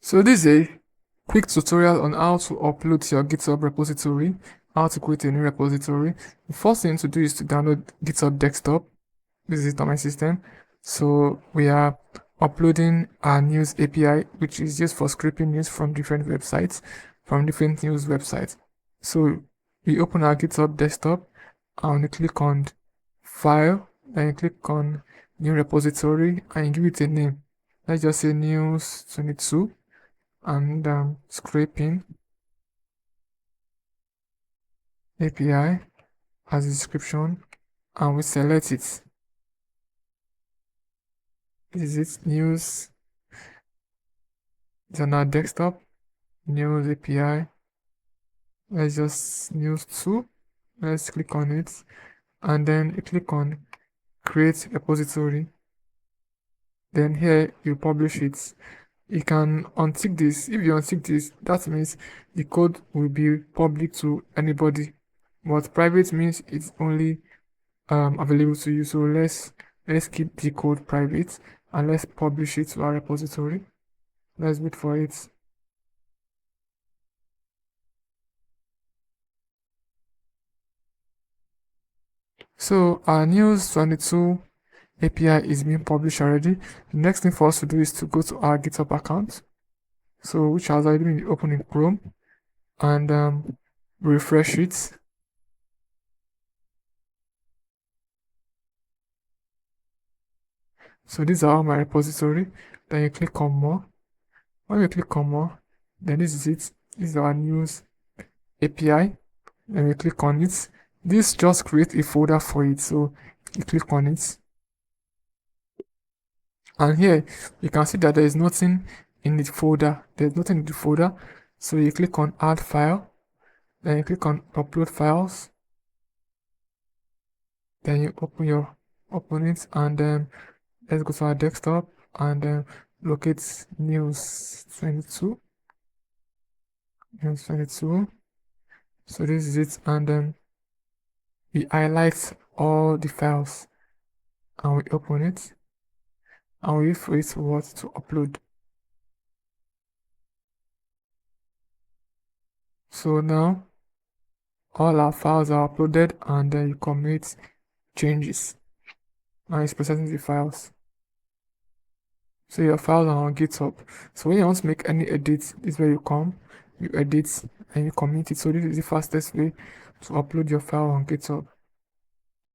So this is a quick tutorial on how to upload to your GitHub repository, how to create a new repository. The first thing to do is to download GitHub desktop. This is it on my system. So we are uploading our news API, which is used for scraping news from different websites, from different news websites. So we open our GitHub desktop and you click on file, then you click on new repository and you give it a name. Let's just say news 22 and scraping API as a description, and we select it. This is it, news. It's on our desktop, news API. Let's just news 2. Let's click on it, and then you click on create repository. Then here you publish it. You can untick this. If you untick this, that means the code will be public to anybody, but private means it's only available to you. So let's keep the code private and let's publish it to our repository. Let's wait for it. So our news 22 API is being published already. The next thing for us to do is to go to our GitHub account, so which has already been opened in Chrome, and refresh it. So these are all my repository. Then you click on more. When you click on more, then this is it. This is our news API. Then we click on it. This just creates a folder for it. So you click on it. And here you can see that there is nothing in the folder. There's nothing in the folder. So you click on add file. Then you click on upload files. Then you open it, and then let's go to our desktop and locate news 22. News 22. So this is it, and then we highlight all the files and we open it and we wait for it to upload. So now all our files are uploaded, and then you commit changes and it's processing the files. So your files are on GitHub. So when you want to make any edits, this is where you come, you edit and you commit it. So this is the fastest way to upload your file on GitHub.